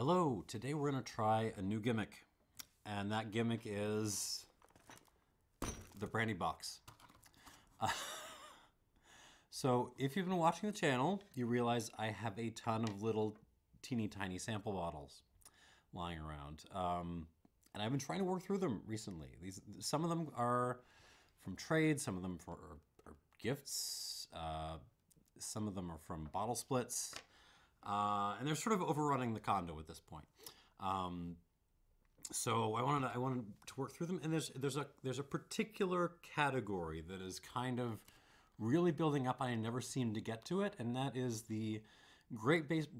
Hello, today we're going to try a new gimmick, and that gimmick is the Brandy Box. So if you've been watching the channel, you realize I have a ton of little teeny tiny sample bottles lying around. And I've been trying to work through them recently. Some of them are from trade, some of them are gifts, some of them are from bottle splits. And they're sort of overrunning the condo at this point. So I wanted to work through them, and there's a particular category that is kind of really building up. I never seem to get to it, and that is the grape-based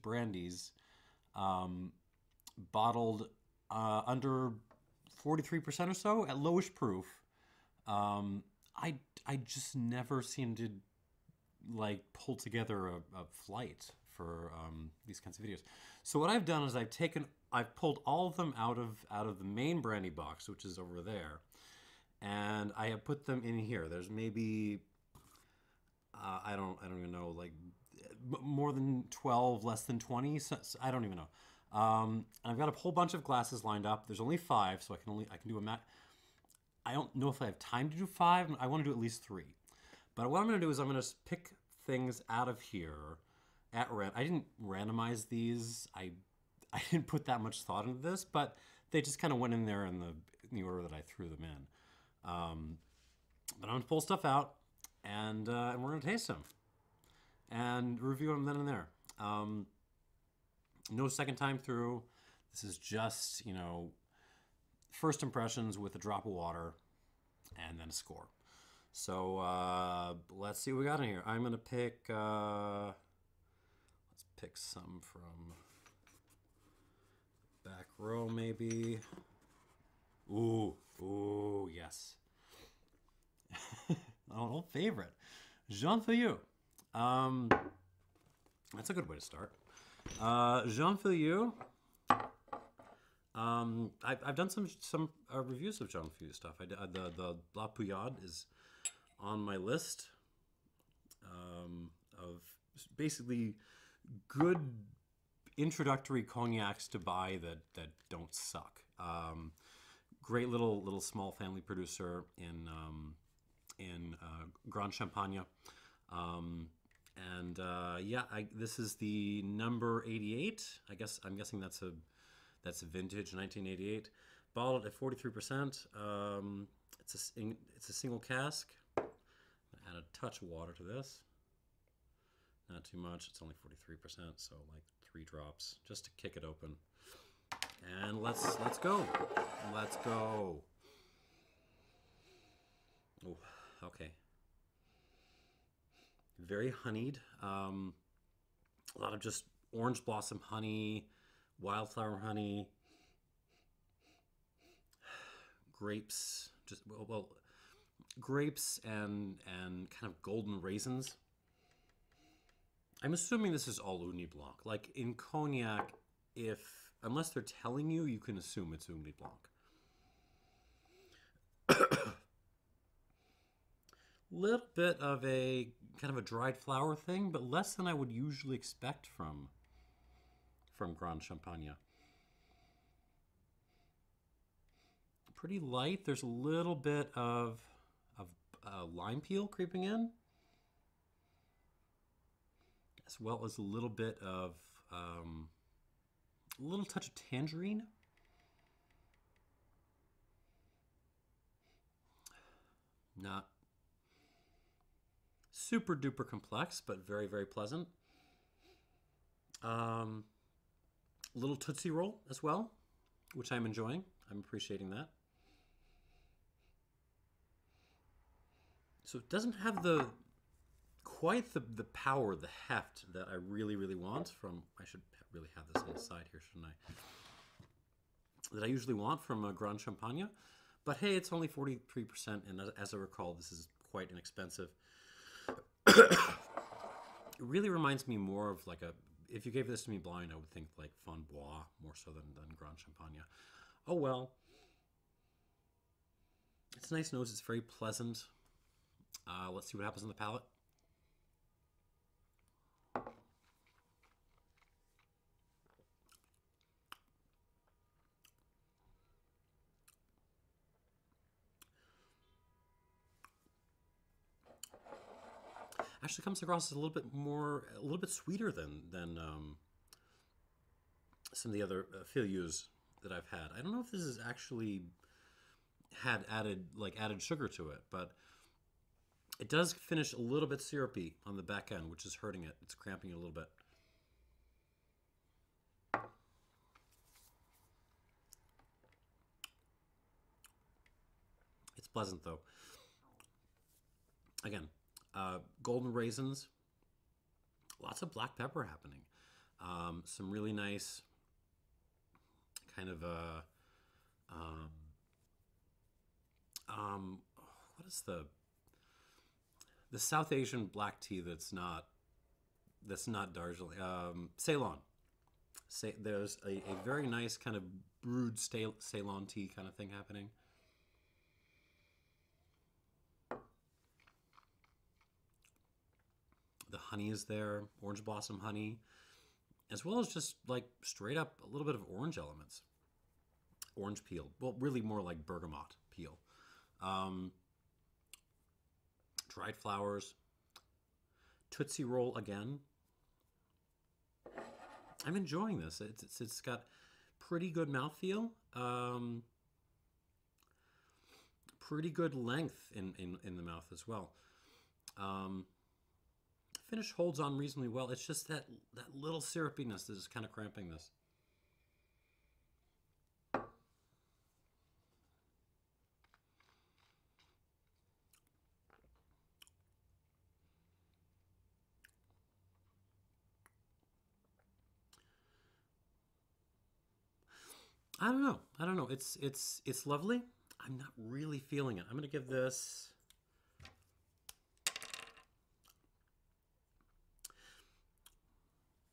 brandies, bottled under 43% or so at lowish proof. I just never seem to pull together a flight for these kinds of videos. So what I've done is I've pulled all of them out of the main brandy box, which is over there, and I have put them in here. There's maybe I don't even know, like more than 12, less than 20. So I don't even know. And I've got a whole bunch of glasses lined up. There's only 5, so I can do a mat. I don't know if I have time to do 5. I want to do at least 3. But what I'm going to do is I'm going to pick things out of here at random. I didn't randomize these. I didn't put that much thought into this, but they just kind of went in there in the order that I threw them in. But I'm going to pull stuff out, and we're going to taste them and review them then and there. No second time through. This is just, first impressions with a drop of water and then a score. So let's see what we got in here. I'm gonna pick. Let's pick some from back row, maybe. Ooh, yes. An old favorite, Jean Fillioux. That's a good way to start. Jean Fillioux. I've done some reviews of Jean Fillioux stuff. The La Pouillade is on my list of basically good introductory cognacs to buy that don't suck. Great little small family producer in Grande Champagne. This is the number 88. I'm guessing that's a vintage 1988, bottled at 43%. It's a single cask. I'm gonna add a touch of water to this. Not too much. It's only 43%, so like 3 drops just to kick it open. And let's go. Let's go. Oh, okay. Very honeyed. A lot of just orange blossom honey, wildflower honey, grapes, grapes and kind of golden raisins. I'm assuming this is all Ugni Blanc. Like in cognac, unless they're telling you, you can assume it's Ugni Blanc. Little bit of a kind of a dried flower thing, but less than I would usually expect from Grande Champagne. Pretty light. There's a little bit of lime peel creeping in, as well as a little bit of a little touch of tangerine. Not super duper complex, but very, very pleasant. Little Tootsie Roll as well, which I'm enjoying. I'm appreciating that. So it doesn't have quite the power, the heft that I really, really want from. I should really have this on the side here, shouldn't I? That I usually want from a Grande Champagne. But hey, it's only 43%, and as I recall, this is quite inexpensive. It really reminds me more of like if you gave this to me blind, I would think like Fond Bois more so than Grande Champagne. Oh well. It's a nice nose. It's very pleasant. Let's see what happens on the palate. actually comes across as a little bit more, a little bit sweeter than some of the other Fillioux that I've had. I don't know if this is actually had added sugar to it, but it does finish a little bit syrupy on the back end, which is hurting it. It's cramping it a little bit. It's pleasant though. Again, golden raisins, lots of black pepper happening. Some really nice kind of what is the South Asian black tea that's not Darjeeling? Ceylon. There's a very nice kind of brewed Ceylon tea kind of thing happening. The honey is there, orange blossom honey, as well as just like straight up a little bit of orange elements. Orange peel. Well, really more like bergamot peel. Dried flowers. Tootsie Roll again. I'm enjoying this. It's got pretty good mouthfeel. Pretty good length in the mouth as well. Finish holds on reasonably well. It's just that little syrupiness that is kind of cramping this. I don't know. It's lovely. I'm not really feeling it. I'm going to give this...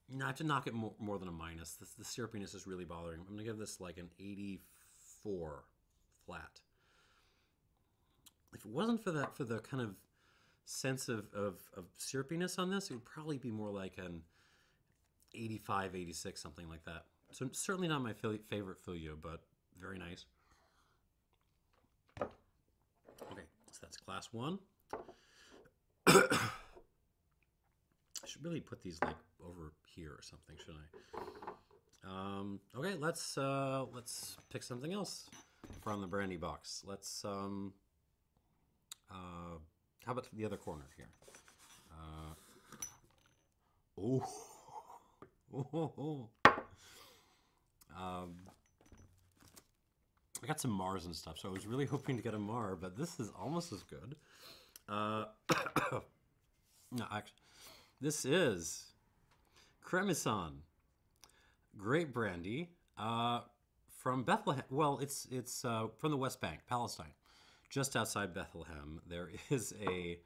Not to knock it more than a minus. The syrupiness is really bothering me. I'm going to give this like an 84 flat. If it wasn't for the kind of sense of syrupiness on this, it would probably be more like an 85, 86, something like that. So certainly not my favorite Fillioux, but very nice. Okay, so that's class 1. I should really put these like over here or something, shouldn't I? Okay, let's pick something else from the Brandy box. Let's how about the other corner here? I got some Mars and stuff, so I was really hoping to get a Mar, but this is almost as good. No, actually, this is Cremisan Grape Brandy from Bethleham. Well, it's from the West Bank, Palestine, just outside Bethleham. There is a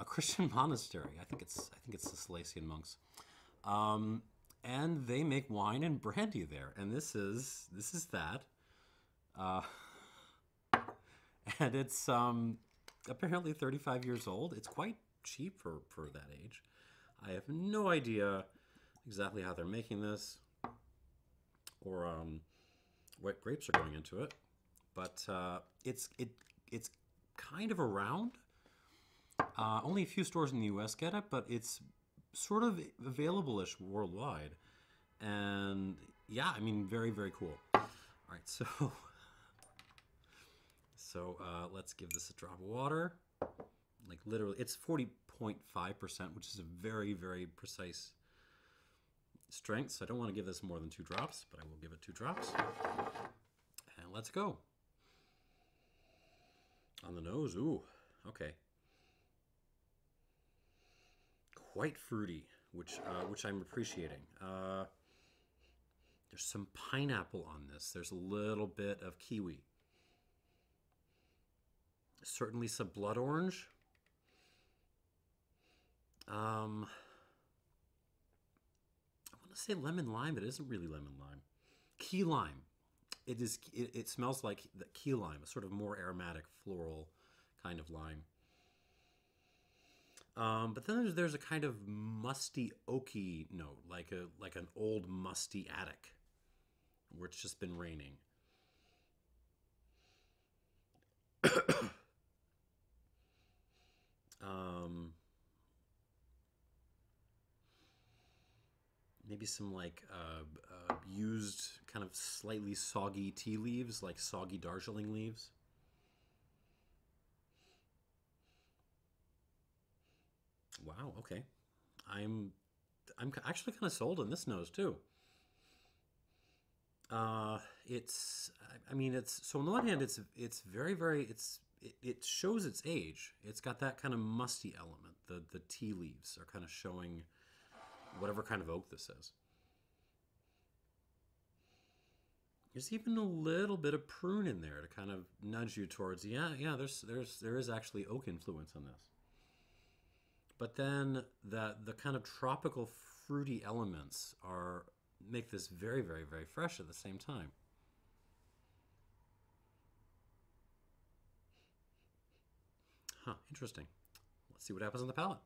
Christian monastery. I think it's the Salesian monks, and they make wine and brandy there. And this is that, and it's apparently 35 years old. It's quite cheap for that age. I have no idea exactly how they're making this or what grapes are going into it, but it's kind of around. Only a few stores in the U.S. get it, but it's sort of available-ish worldwide. And yeah, I mean, very, very cool. All right, so let's give this a drop of water. Like literally, it's 40.5%, which is a very, very precise strength. So I don't want to give this more than 2 drops, but I will give it 2 drops. And let's go. On the nose, ooh, okay. Quite fruity, which I'm appreciating. There's some pineapple on this. There's a little bit of kiwi. Certainly some blood orange. I want to say lemon lime, but it isn't really lemon lime. Key lime. It is. It smells like the key lime, a sort of more aromatic, floral kind of lime. But then there's a kind of musty, oaky note, like an old musty attic, where it's just been raining. maybe some like used kind of slightly soggy tea leaves, like soggy Darjeeling leaves. Wow, okay. I'm I'm actually kind of sold on this nose too. It's I mean it's so on the one hand it's very very it shows its age. It's got that kind of musty element. The tea leaves are kind of showing whatever kind of oak this is. There's even a little bit of prune in there to kind of nudge you towards yeah. There is actually oak influence in this. But then the kind of tropical fruity elements are make this very very very fresh at the same time. Huh, interesting. Let's see what happens on the palate.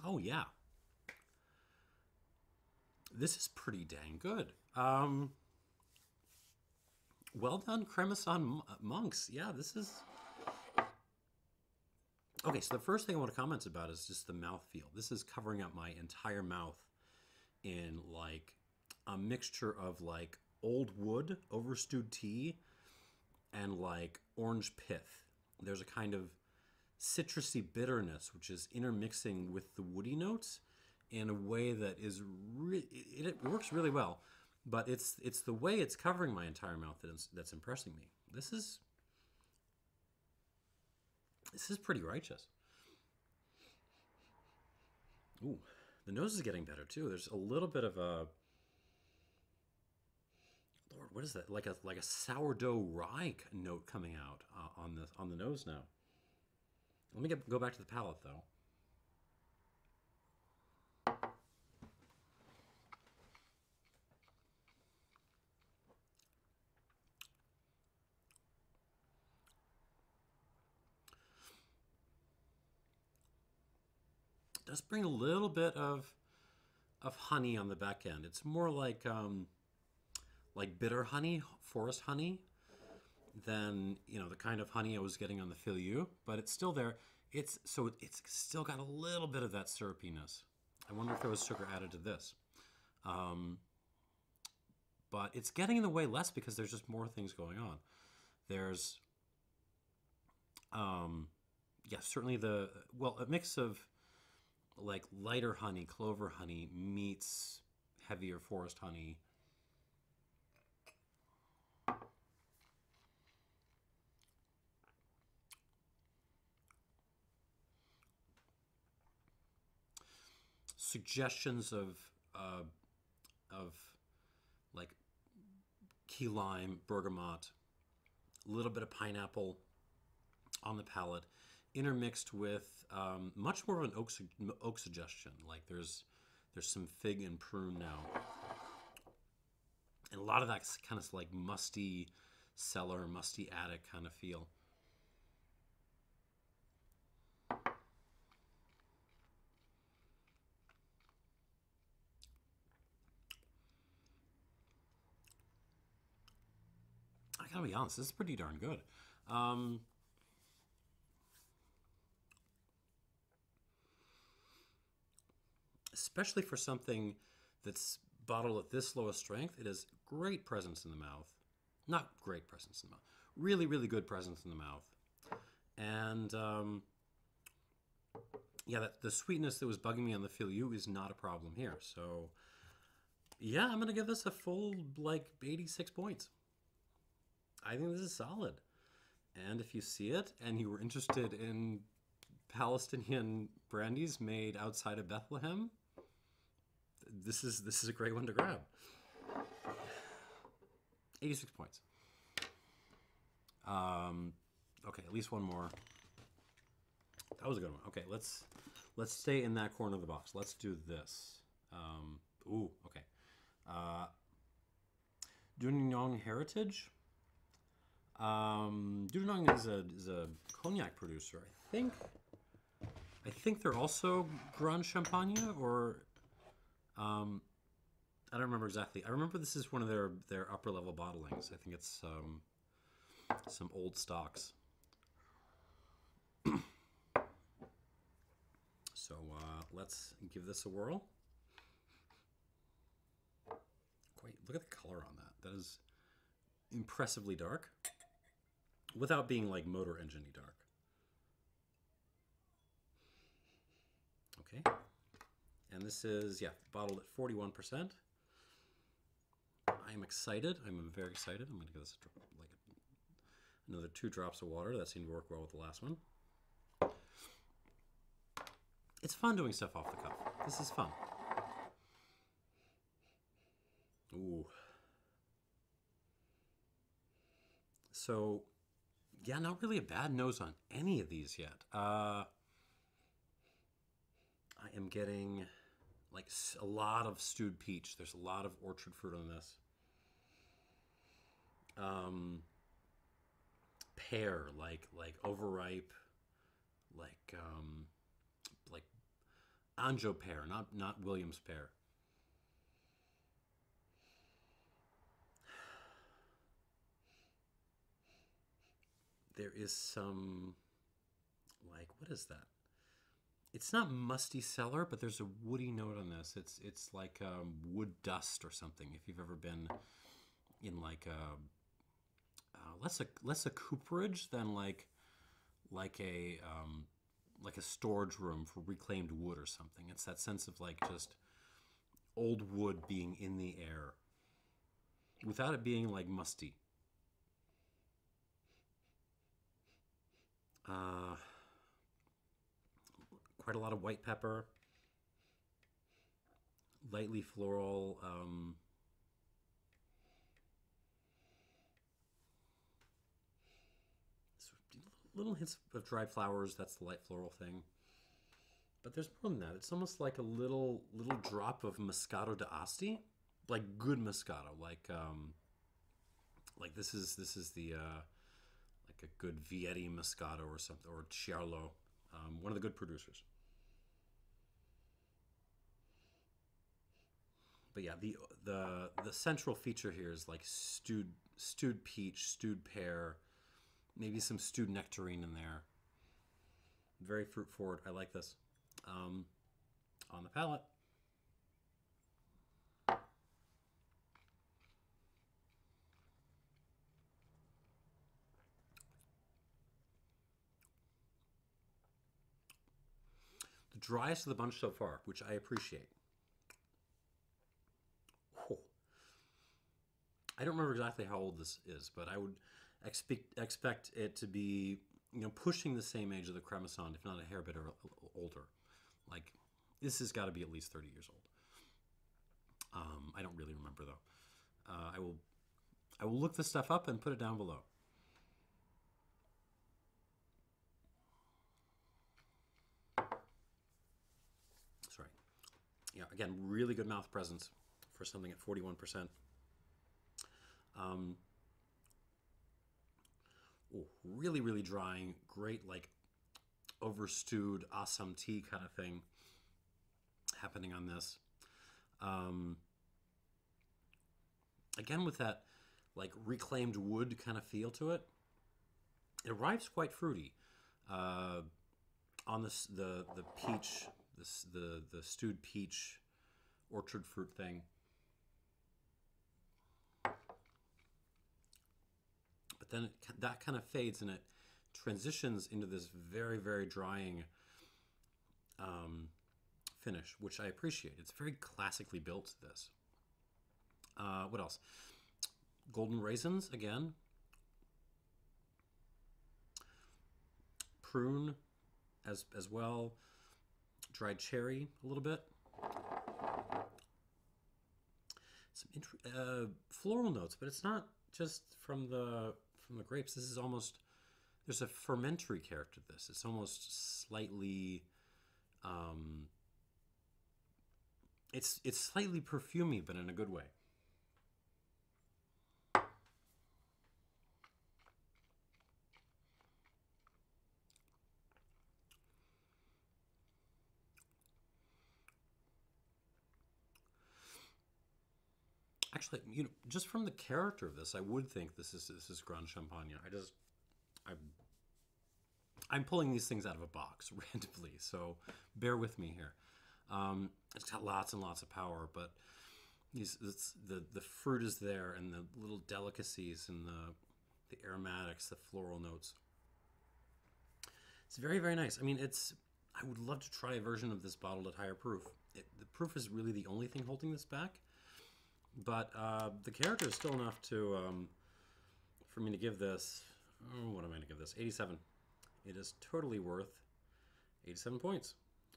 Oh yeah, this is pretty dang good. Well done, Cremisan monks. Yeah, this is okay. So the first thing I want to comment about is just the mouthfeel. This is covering up my entire mouth in like a mixture of like old wood, overstewed tea, and like orange pith. There's a kind of citrusy bitterness which is intermixing with the woody notes in a way that is it works really well. But it's the way it's covering my entire mouth that's impressing me. This is pretty righteous. Ooh, the nose is getting better too. There's a little bit of a Lord, what is that? Like a sourdough rye note coming out on the nose now. Let me go back to the palate though. It does bring a little bit of honey on the back end. It's more like bitter honey, forest honey, than the kind of honey I was getting on the Fillioux, but it's still there. It's still got a little bit of that syrupiness. I wonder if there was sugar added to this. But it's getting in the way less because there's just more things going on. There's yeah, certainly a mix of like lighter honey, clover honey meets heavier forest honey. Suggestions of like key lime, bergamot, a little bit of pineapple on the palate, intermixed with much more of an oak suggestion. Like there's some fig and prune now, and a lot of that kind of like musty cellar, musty attic kind of feel. I gotta be honest, this is pretty darn good. Especially for something that's bottled at this low a strength, it has great presence in the mouth. Not great presence in the mouth. Really, really good presence in the mouth. And yeah, the sweetness that was bugging me on the Fillioux is not a problem here. So yeah, I'm gonna give this a full like 86 points. I think this is solid. And if you see it and you were interested in Palestinian brandies made outside of Bethlehem, this is a great one to grab. 86 points. Okay, at least one more. That was a good one. Okay, let's stay in that corner of the box. Let's do this. Ooh, okay. Dudognon Heritage. Dudognon is a cognac producer. I think they're also Grande Champagne, or I don't remember exactly. I remember this is one of their upper level bottlings. I think it's some old stocks. So let's give this a whirl. Quite look at the color on that. That is impressively dark, without being like motor engine-y dark. Okay, and this is bottled at 41%. I'm excited. I'm very excited. I'm going to give this like another 2 drops of water. That seemed to work well with the last one. It's fun doing stuff off the cuff. This is fun. Ooh. So, yeah, not really a bad nose on any of these yet. I am getting like a lot of stewed peach. There's a lot of orchard fruit on this. Pear, like overripe, like Anjou pear, not Williams pear. There is some, like, what is that? It's not musty cellar, but there's a woody note on this. It's like wood dust or something. If you've ever been in like less a cooperage than like a storage room for reclaimed wood or something. It's that sense of like just old wood being in the air without it being like musty. Quite a lot of white pepper, lightly floral. Little hints of dried flowers. That's the light floral thing. But there's more than that. It's almost like a little drop of Moscato d'Asti, like good Moscato, like this is the like a good Vietti Moscato or something, or Chiarlo, one of the good producers. But yeah, the central feature here is like stewed peach, stewed pear, maybe some stewed nectarine in there. Very fruit forward. I like this. On the palate. The driest of the bunch so far, which I appreciate. Oh. I don't remember exactly how old this is, but I would expect it to be, pushing the same age of the Cremisan, if not a hair bit older. Like, this has got to be at least 30 years old. I don't really remember though. I will look this stuff up and put it down below. Sorry. Yeah, again, really good mouth presence for something at 41%. Really, really drying. Great, like, overstewed Assam tea kind of thing happening on this. Again, with that, like, reclaimed wood kind of feel to it. It arrives quite fruity. On this, the peach, the stewed peach orchard fruit thing. But then that kind of fades and it transitions into this very, very drying finish, which I appreciate. It's very classically built, this. What else? Golden raisins, again. Prune as well. Dried cherry a little bit. Some floral notes, but it's not just from the grapes. This is almost, there's a fermentary character to this. It's almost slightly it's slightly perfumey, but in a good way. Actually, just from the character of this, I would think this is Grand Champagne. I'm pulling these things out of a box randomly, so bear with me here. It's got lots and lots of power, but the fruit is there, and the little delicacies and the aromatics, the floral notes. It's very, very nice. I mean, I would love to try a version of this bottled at higher proof. The proof is really the only thing holding this back, but the character is still enough to for me to give this. What am I going to give this? 87. It is totally worth 87 points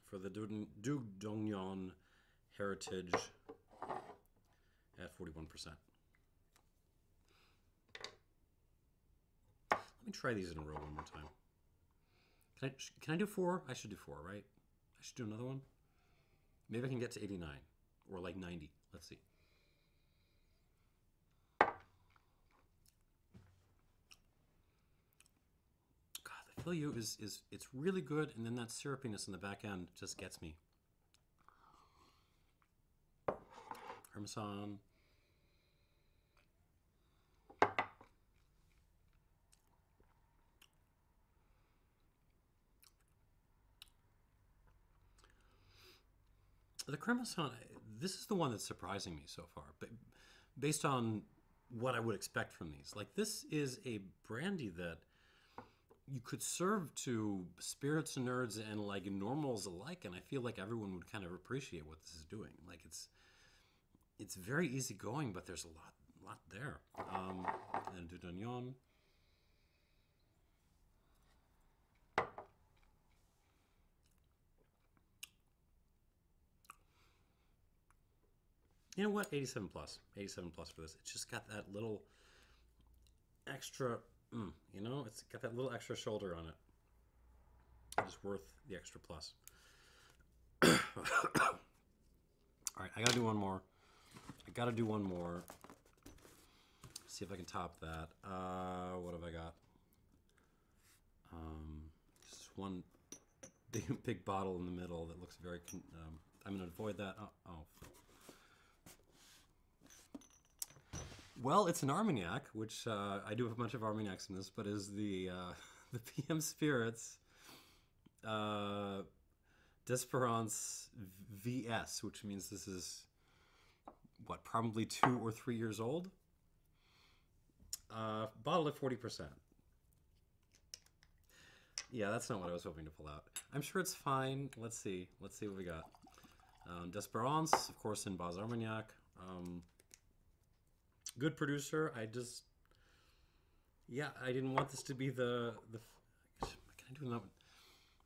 for the Dudognon Heritage at 41%. Let me try these in a row one more time. Can I do 4? I should do 4, right? I should do another one. Maybe I can get to 89 or like 90. Let's see. Fillioux is it's really good, and then that syrupiness in the back end just gets me. Cremisan. The Cremisan, this is the one that's surprising me so far, but based on what I would expect from these. Like, this is a brandy that you could serve to spirits nerds and like normals alike, and I feel like everyone would kind of appreciate what this is doing. Like, it's very easygoing, but there's a lot there. And Dudognon. You know what? 87 plus. 87 plus for this. It's just got that little extra, it's got that little extra shoulder on it. It's worth the extra plus. All right, I gotta do one more. See if I can top that. What have I got? Just one big bottle in the middle that looks very. I'm gonna avoid that. Oh. Well, it's an Armagnac, which I do have a bunch of Armagnacs in this, but is the PM Spirits Desperance VS, which means this is, what, probably 2 or 3 years old? Bottled at 40%. Yeah, that's not what I was hoping to pull out. I'm sure it's fine. Let's see what we got. Desperance, of course, in Baz Armagnac. Good producer. I didn't want this to be the. Can I do another?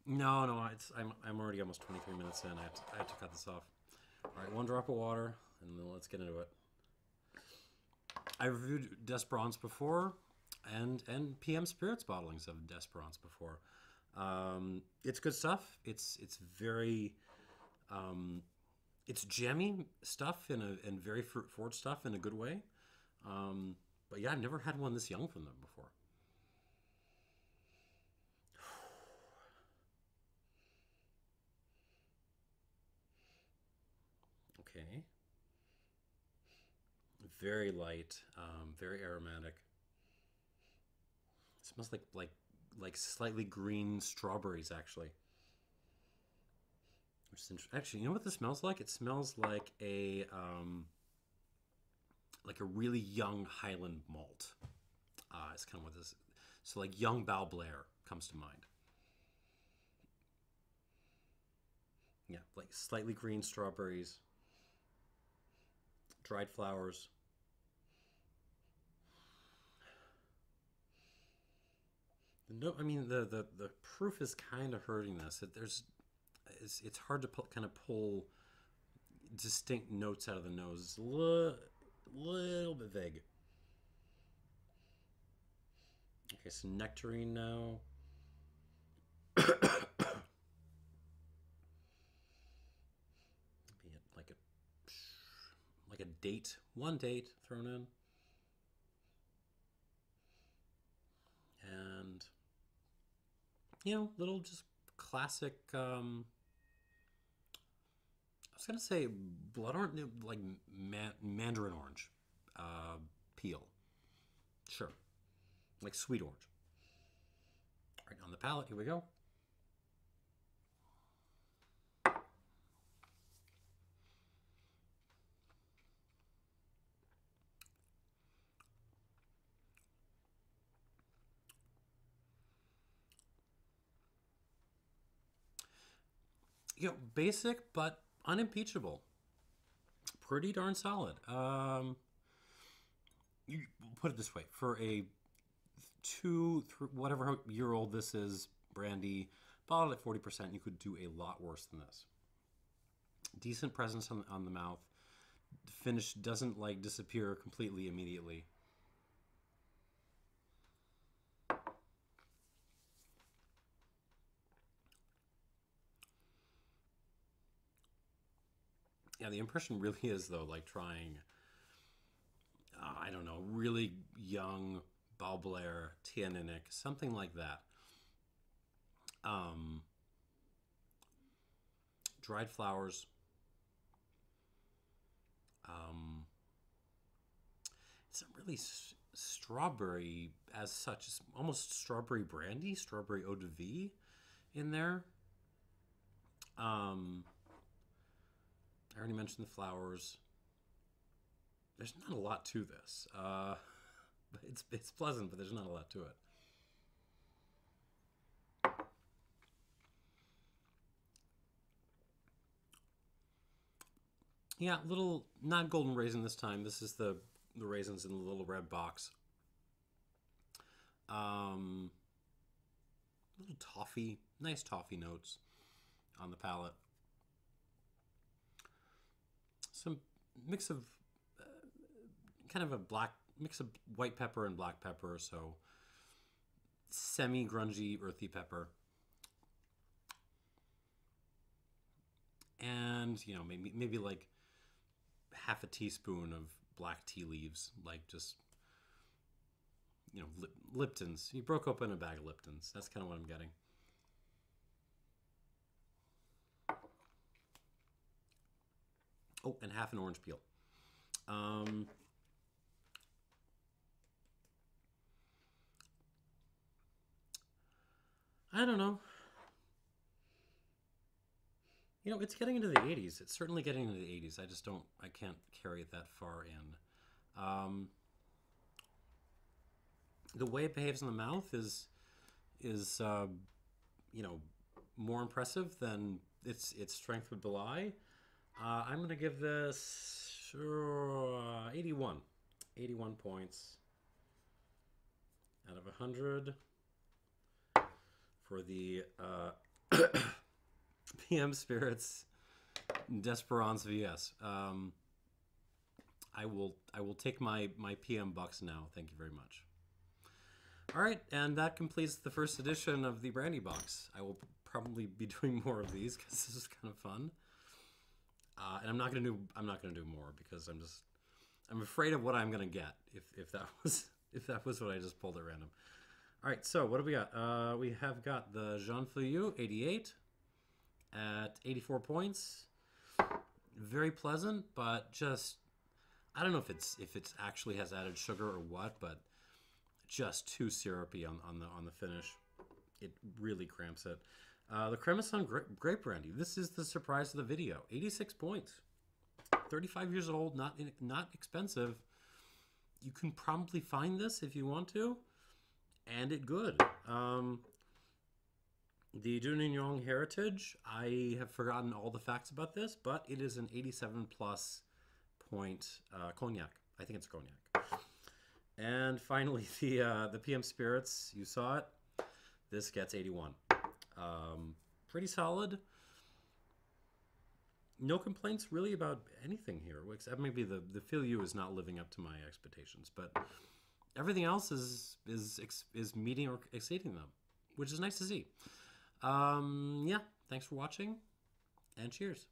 No. I'm already almost 23 minutes in. I have to cut this off. All right, 1 drop of water, and then let's get into it. I reviewed Desperance before, and PM Spirits bottlings of Desperance before. It's good stuff. It's very. It's jammy stuff and very fruit forward stuff in a good way. But yeah, I've never had one this young from them before. Okay. Very light, very aromatic. It smells like slightly green strawberries, actually. Actually, you know what this smells like? It smells like a really young Highland malt. It's kind of what this. So like young Bal Blair comes to mind. Yeah, like slightly green strawberries, dried flowers. No, I mean the proof is kind of hurting this. It's hard to kind of pull distinct notes out of the nose. It's a little bit vague. Okay, so nectarine now. Like a date, 1 date thrown in, and little just classic. I was gonna say blood orange, like mandarin orange. peel. Sure. Like sweet orange. All right, on the palate, here we go. Basic but unimpeachable. Pretty darn solid. You put it this way: for a whatever year old this is, brandy bottled at 40%, you could do a lot worse than this. Decent presence on the mouth. Finish doesn't like disappear completely immediately. Yeah, the impression really is, though, like trying, I don't know, really young Baublair, Tianinic, something like that. Dried flowers. It's not really strawberry as such. It's almost strawberry brandy, strawberry eau de vie in there. I already mentioned the flowers. There's not a lot to this. It's pleasant, but there's not a lot to it. Yeah, little, not golden raisin this time. This is the raisins in the little red box. Little toffee, nice toffee notes on the palate. Some mix of kind of a mix of white pepper and black pepper, so semi-grungy, earthy pepper. And, you know, maybe like half a teaspoon of black tea leaves, like just, you know, Lipton's. You broke open a bag of Lipton's. That's kind of what I'm getting. Oh, and half an orange peel. I don't know. You know, it's getting into the 80s. It's certainly getting into the 80s. I can't carry it that far in. The way it behaves in the mouth is you know, more impressive than its strength would belie. I'm going to give this 81. 81 points out of 100 for the PM Spirits Desperance VS. I will take my PM bucks now. Thank you very much. All right, and that completes the first edition of the Brandy Box. I will probably be doing more of these because this is kind of fun. And I'm not gonna do more because I'm afraid of what I'm gonna get if that was what I just pulled at random. All right, so what do we got? We have got the Jean Fillioux 88 at 84 points. Very pleasant, but just I don't know if it's actually has added sugar or what, but just too syrupy on the finish. It really cramps it. The Cremisan Grape Brandy. This is the surprise of the video. 86 points. 35 years old, not expensive. You can probably find this if you want to, and it good. The Dudognon Heritage. I have forgotten all the facts about this, but it is an 87 plus point Cognac. I think it's Cognac. And finally, the PM Spirits. You saw it. This gets 81. Pretty solid. No complaints really about anything here, except maybe the Fillioux is not living up to my expectations, but everything else is meeting or exceeding them, which is nice to see. Yeah, thanks for watching, and cheers.